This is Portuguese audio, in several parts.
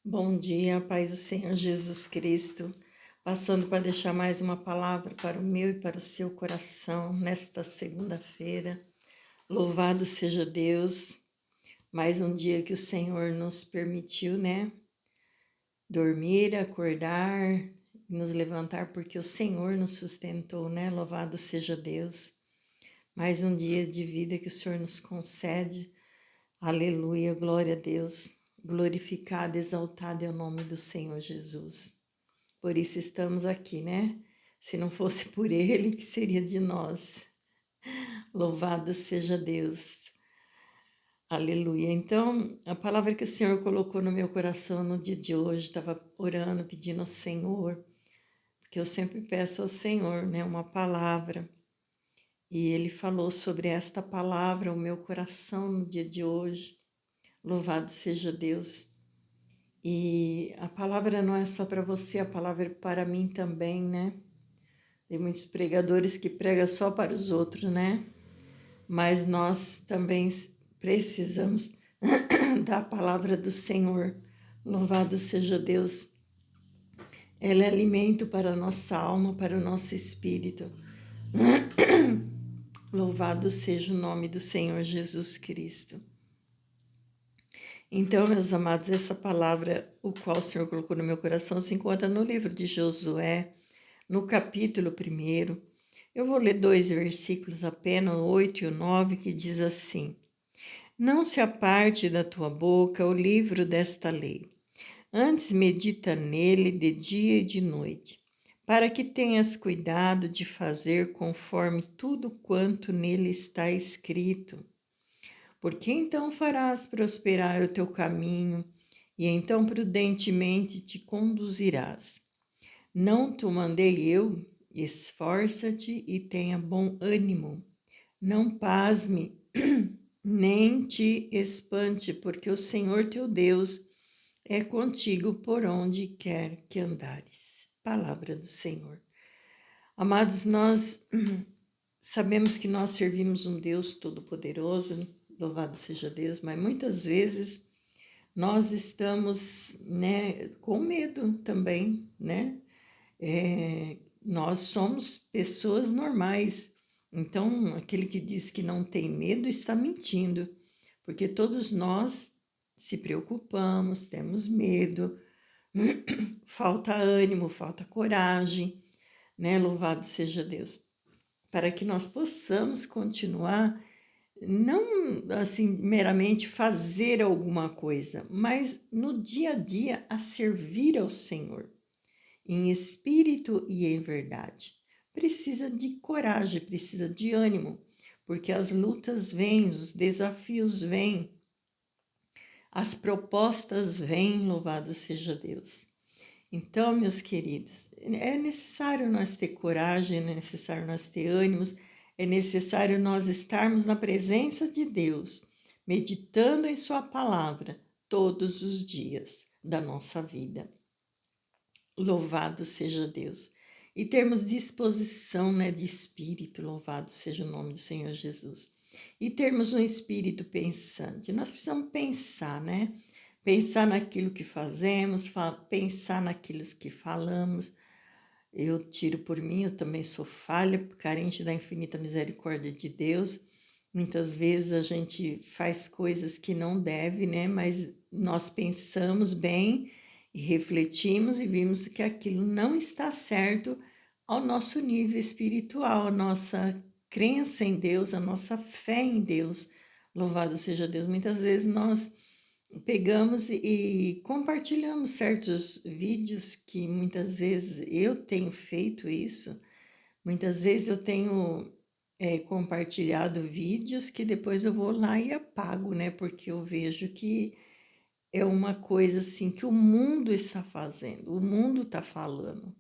Bom dia, paz do Senhor Jesus Cristo, passando para deixar mais uma palavra para o meu e para o seu coração nesta segunda-feira. Louvado seja Deus, mais um dia que o Senhor nos permitiu, né? Dormir, acordar, nos levantar, porque o Senhor nos sustentou, né? Louvado seja Deus. Mais um dia de vida que o Senhor nos concede. Aleluia, glória a Deus. Glorificado, exaltado é o nome do Senhor Jesus. Por isso estamos aqui, né? Se não fosse por Ele, que seria de nós? Louvado seja Deus. Aleluia. Então, a palavra que o Senhor colocou no meu coração no dia de hoje, estava orando, pedindo ao Senhor, porque eu sempre peço ao Senhor, né, uma palavra. E Ele falou sobre esta palavra, o meu coração no dia de hoje. Louvado seja Deus. E a palavra não é só para você, a palavra é para mim também, né? Tem muitos pregadores que pregam só para os outros, né? Mas nós também precisamos da palavra do Senhor. Louvado seja Deus. Ela é alimento para a nossa alma, para o nosso espírito. Louvado seja o nome do Senhor Jesus Cristo. Então, meus amados, essa palavra, o qual o Senhor colocou no meu coração, se encontra no livro de Josué, no capítulo 1. Eu vou ler 2 versículos apenas, o 8 e o 9, que diz assim: Não se aparte da tua boca o livro desta lei, antes medita nele de dia e de noite, para que tenhas cuidado de fazer conforme tudo quanto nele está escrito. Porque então farás prosperar o teu caminho, e então prudentemente te conduzirás. Não te mandei eu? Esforça-te e tenha bom ânimo. Não pasme, nem te espante, porque o Senhor teu Deus é contigo por onde quer que andares. Palavra do Senhor. Amados, nós sabemos que nós servimos um Deus todo-poderoso, louvado seja Deus, mas muitas vezes nós estamos, né, com medo também, né? Nós somos pessoas normais. Então, aquele que diz que não tem medo está mentindo, porque todos nós se preocupamos, temos medo, falta ânimo, falta coragem, né? Louvado seja Deus. Para que nós possamos continuar, não assim meramente fazer alguma coisa, mas no dia a dia a servir ao Senhor em espírito e em verdade. Precisa de coragem, precisa de ânimo, porque as lutas vêm, os desafios vêm, as propostas vêm, louvado seja Deus. Então, meus queridos, é necessário nós ter coragem, é necessário nós ter ânimos, é necessário nós estarmos na presença de Deus, meditando em Sua palavra todos os dias da nossa vida. Louvado seja Deus. E termos disposição, né, de espírito, louvado seja o nome do Senhor Jesus. E termos um espírito pensante. Nós precisamos pensar, né? Pensar naquilo que fazemos, pensar naquilo que falamos. Eu tiro por mim, eu também sou falha, carente da infinita misericórdia de Deus. Muitas vezes a gente faz coisas que não deve, né? Mas nós pensamos bem e refletimos e vimos que aquilo não está certo ao nosso nível espiritual, a nossa crença em Deus, a nossa fé em Deus. Louvado seja Deus. Muitas vezes nós pegamos e compartilhamos certos vídeos que muitas vezes eu tenho feito isso. Muitas vezes eu tenho compartilhado vídeos que depois eu vou lá e apago, né? Porque eu vejo que é uma coisa assim que o mundo está fazendo, o mundo está falando,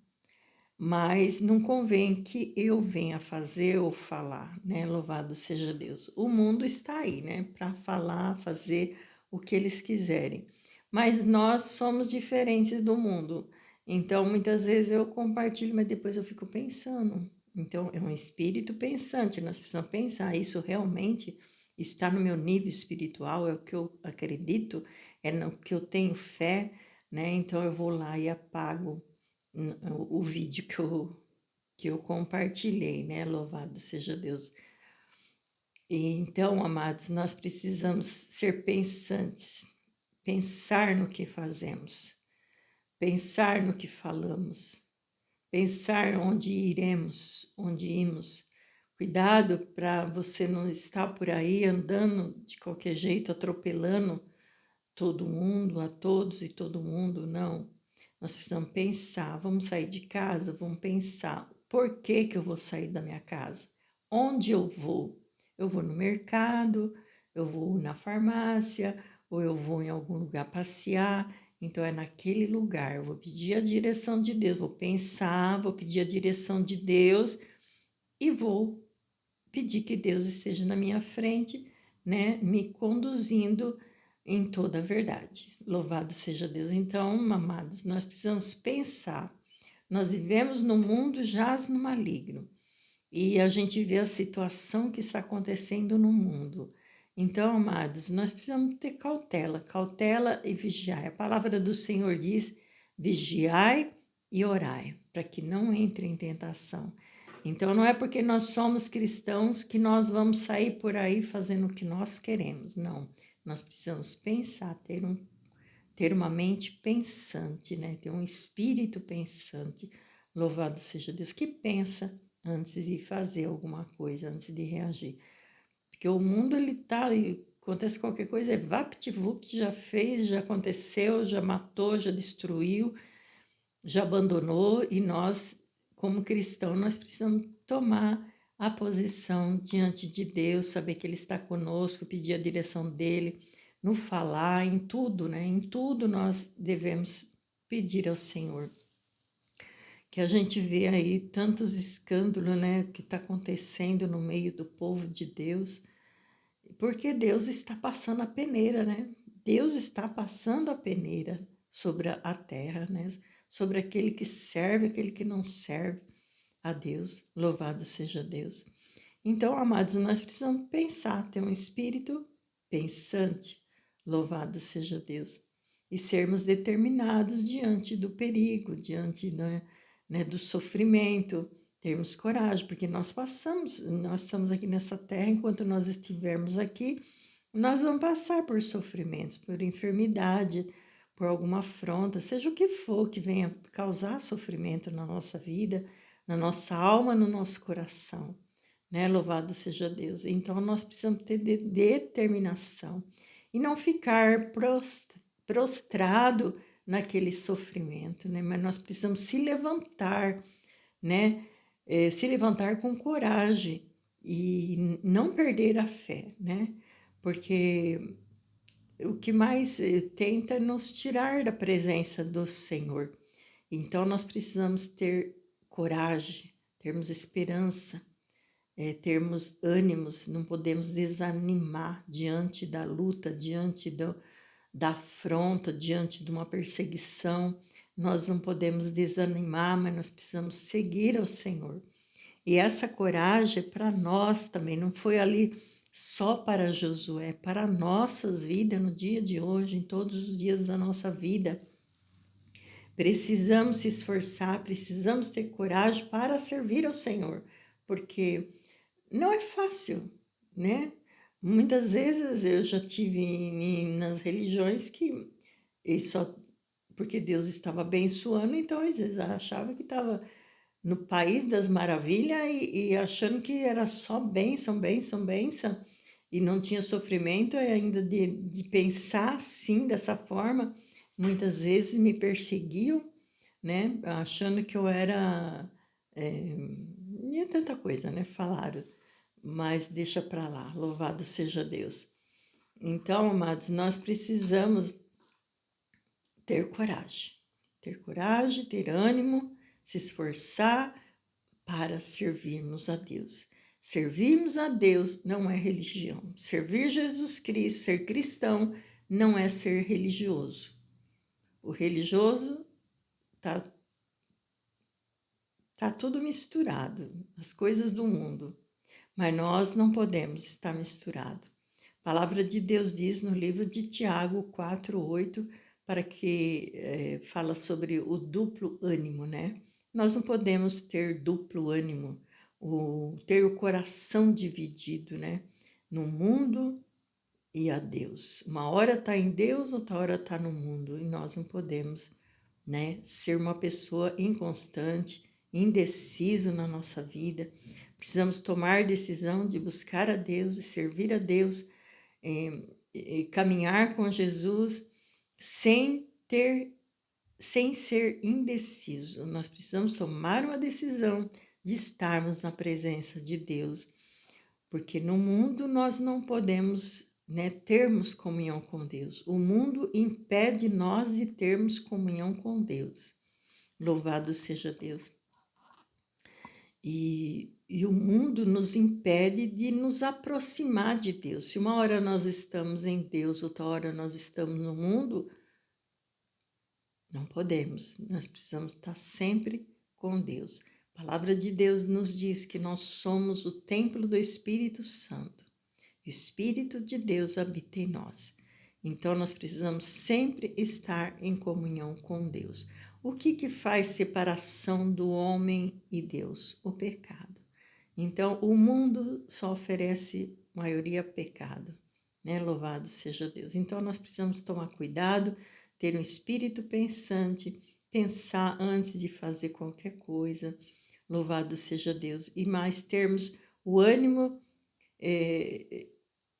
mas não convém que eu venha fazer ou falar, né? Louvado seja Deus. O mundo está aí, né? Para falar, fazer o que eles quiserem, mas nós somos diferentes do mundo. Então, muitas vezes eu compartilho, mas depois eu fico pensando. Então, é um espírito pensante, nós precisamos pensar, isso realmente está no meu nível espiritual, é o que eu acredito, é no que eu tenho fé, né? Então eu vou lá e apago o vídeo que eu compartilhei, né? Louvado seja Deus. E então, amados, nós precisamos ser pensantes, pensar no que fazemos, pensar no que falamos, pensar onde iremos, onde irmos. Cuidado para você não estar por aí andando de qualquer jeito, atropelando todo mundo, a todos e todo mundo. Não. Nós precisamos pensar, vamos sair de casa, vamos pensar, por que que eu vou sair da minha casa? Onde eu vou? Eu vou no mercado, eu vou na farmácia, ou eu vou em algum lugar passear. Então é naquele lugar, eu vou pedir a direção de Deus, vou pensar, vou pedir a direção de Deus e vou pedir que Deus esteja na minha frente, né, me conduzindo em toda a verdade. Louvado seja Deus. Então, amados, nós precisamos pensar. Nós vivemos no mundo jaz no maligno e a gente vê a situação que está acontecendo no mundo. Então, amados, nós precisamos ter cautela, cautela e vigiar. A palavra do Senhor diz: vigiai e orai, para que não entre em tentação. Então, não é porque nós somos cristãos que nós vamos sair por aí fazendo o que nós queremos. Não. Nós precisamos pensar, ter uma mente pensante, né? Ter um espírito pensante. Louvado seja Deus, que pensa antes de fazer alguma coisa, antes de reagir. Porque o mundo, ele tá, acontece qualquer coisa, é vapt-vupt, já fez, já aconteceu, já matou, já destruiu, já abandonou, e nós, como cristãos, nós precisamos tomar a posição diante de Deus, saber que Ele está conosco, pedir a direção dEle, no falar, em tudo, né? Em tudo nós devemos pedir ao Senhor. Que a gente vê aí tantos escândalos, né, que está acontecendo no meio do povo de Deus, porque Deus está passando a peneira, né? Deus está passando a peneira sobre a terra, né? Sobre aquele que serve, aquele que não serve a Deus. Louvado seja Deus. Então, amados, nós precisamos pensar, ter um espírito pensante. Louvado seja Deus. E sermos determinados diante do perigo, diante, né, do sofrimento, termos coragem, porque nós estamos aqui nessa terra, enquanto nós estivermos aqui, nós vamos passar por sofrimentos, por enfermidade, por alguma afronta, seja o que for que venha causar sofrimento na nossa vida, na nossa alma, no nosso coração, né? Louvado seja Deus. Então nós precisamos ter determinação e não ficar prostrado naquele sofrimento, né? Mas nós precisamos se levantar, né? Se levantar com coragem e não perder a fé, né? Porque o que mais tenta é nos tirar da presença do Senhor. Então nós precisamos ter coragem, termos esperança, termos ânimos, não podemos desanimar diante da luta, diante da afronta, diante de uma perseguição. Nós não podemos desanimar, mas nós precisamos seguir ao Senhor. E essa coragem é para nós também, não foi ali só para Josué, para nossas vidas no dia de hoje, em todos os dias da nossa vida. Precisamos se esforçar, precisamos ter coragem para servir ao Senhor, porque não é fácil, né? Muitas vezes eu já tive nas religiões que só porque Deus estava abençoando, então às vezes eu achava que estava no país das maravilhas e achando que era só bênção, bênção, bênção, e não tinha sofrimento, e ainda de pensar assim, dessa forma, muitas vezes me perseguiam, né? Achando que eu era. Não é tanta coisa, né? Falaram, mas deixa para lá, louvado seja Deus. Então, amados, nós precisamos ter coragem, ter ânimo, se esforçar para servirmos a Deus. Servirmos a Deus não é religião. Servir Jesus Cristo, ser cristão, não é ser religioso. O religioso tá tudo misturado, as coisas do mundo, mas nós não podemos estar misturado. A palavra de Deus diz no livro de Tiago 4:8, para que fala sobre o duplo ânimo, né? Nós não podemos ter duplo ânimo, ter o coração dividido, né? No mundo e a Deus. Uma hora está em Deus, outra hora está no mundo, e nós não podemos, né, ser uma pessoa inconstante, indeciso na nossa vida. Precisamos tomar decisão de buscar a Deus e servir a Deus, caminhar com Jesus sem ter, sem ser indeciso. Nós precisamos tomar uma decisão de estarmos na presença de Deus, porque no mundo nós não podemos, né, termos comunhão com Deus. O mundo impede nós de termos comunhão com Deus. Louvado seja Deus. E o mundo nos impede de nos aproximar de Deus. Se uma hora nós estamos em Deus, outra hora nós estamos no mundo, não podemos. Nós precisamos estar sempre com Deus. A palavra de Deus nos diz que nós somos o templo do Espírito Santo. O Espírito de Deus habita em nós. Então, nós precisamos sempre estar em comunhão com Deus. O que faz separação do homem e Deus? O pecado. Então, o mundo só oferece maioria pecado, né? Louvado seja Deus. Então, nós precisamos tomar cuidado, ter um espírito pensante, pensar antes de fazer qualquer coisa. Louvado seja Deus. E mais termos o ânimo,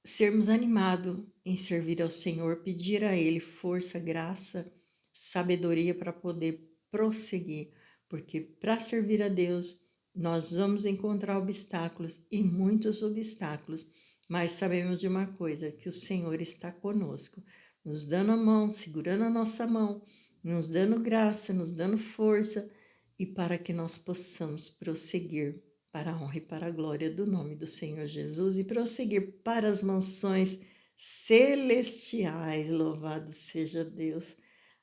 sermos animados em servir ao Senhor, pedir a Ele força, graça, sabedoria para poder prosseguir, porque para servir a Deus nós vamos encontrar obstáculos e muitos obstáculos, mas sabemos de uma coisa, que o Senhor está conosco, nos dando a mão, segurando a nossa mão, nos dando graça, nos dando força, e para que nós possamos prosseguir para a honra e para a glória do nome do Senhor Jesus e prosseguir para as mansões celestiais. Louvado seja Deus.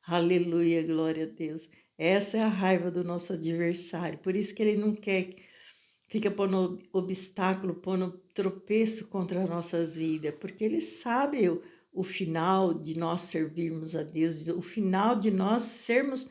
Aleluia, glória a Deus. Essa é a raiva do nosso adversário, por isso que ele não quer, fica pondo obstáculo, pondo tropeço contra as nossas vidas, porque ele sabe o final de nós servirmos a Deus, o final de nós sermos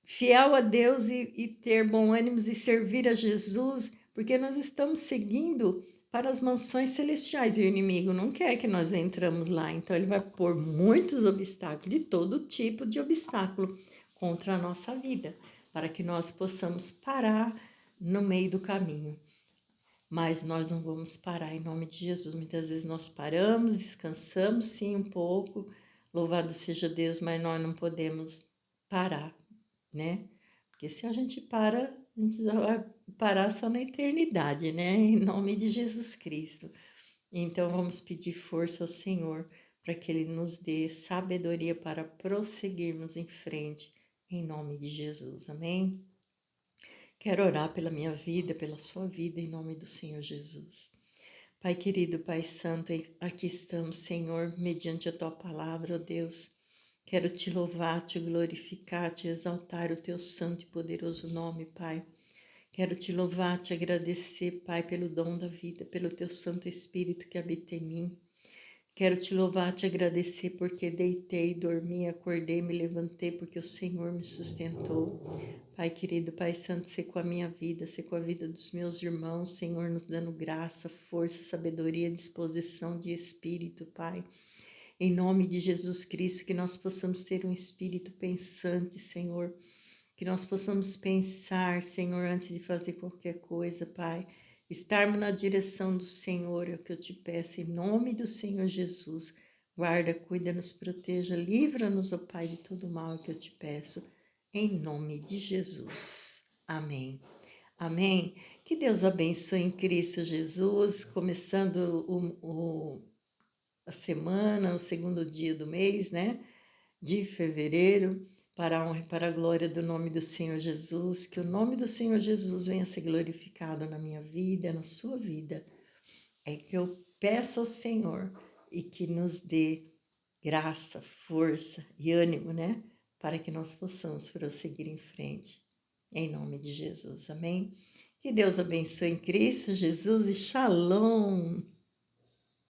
fiel a Deus e ter bom ânimo e servir a Jesus, porque nós estamos seguindo para as mansões celestiais e o inimigo não quer que nós entramos lá, então ele vai pôr muitos obstáculos, de todo tipo de obstáculo contra a nossa vida, para que nós possamos parar no meio do caminho. Mas nós não vamos parar em nome de Jesus. Muitas vezes nós paramos, descansamos sim um pouco, louvado seja Deus, mas nós não podemos parar, né? Porque se a gente para, a gente já vai parar só na eternidade, né? Em nome de Jesus Cristo. Então vamos pedir força ao Senhor para que Ele nos dê sabedoria para prosseguirmos em frente, em nome de Jesus. Amém? Quero orar pela minha vida, pela sua vida, em nome do Senhor Jesus. Pai querido, Pai santo, aqui estamos, Senhor, mediante a tua palavra, ó Deus. Quero te louvar, te glorificar, te exaltar o teu santo e poderoso nome, Pai. Quero te louvar, te agradecer, Pai, pelo dom da vida, pelo teu Santo Espírito que habita em mim. Quero te louvar, te agradecer porque deitei, dormi, acordei, me levantei porque o Senhor me sustentou. Pai querido, Pai Santo, ser com a minha vida, ser com a vida dos meus irmãos, Senhor, nos dando graça, força, sabedoria, disposição de espírito, Pai. Em nome de Jesus Cristo, que nós possamos ter um espírito pensante, Senhor. Que nós possamos pensar, Senhor, antes de fazer qualquer coisa, Pai. Estarmos na direção do Senhor, é o que eu te peço, em nome do Senhor Jesus. Guarda, cuida, nos proteja, livra-nos, ó Pai, de todo mal, é o que eu te peço, em nome de Jesus. Amém. Amém. Que Deus abençoe em Cristo Jesus, começando a semana, o segundo dia do mês, né? De fevereiro, para a honra e para a glória do nome do Senhor Jesus, que o nome do Senhor Jesus venha ser glorificado na minha vida, na sua vida. É que eu peço ao Senhor e que nos dê graça, força e ânimo, né? Para que nós possamos prosseguir em frente. Em nome de Jesus, amém? Que Deus abençoe em Cristo Jesus e shalom!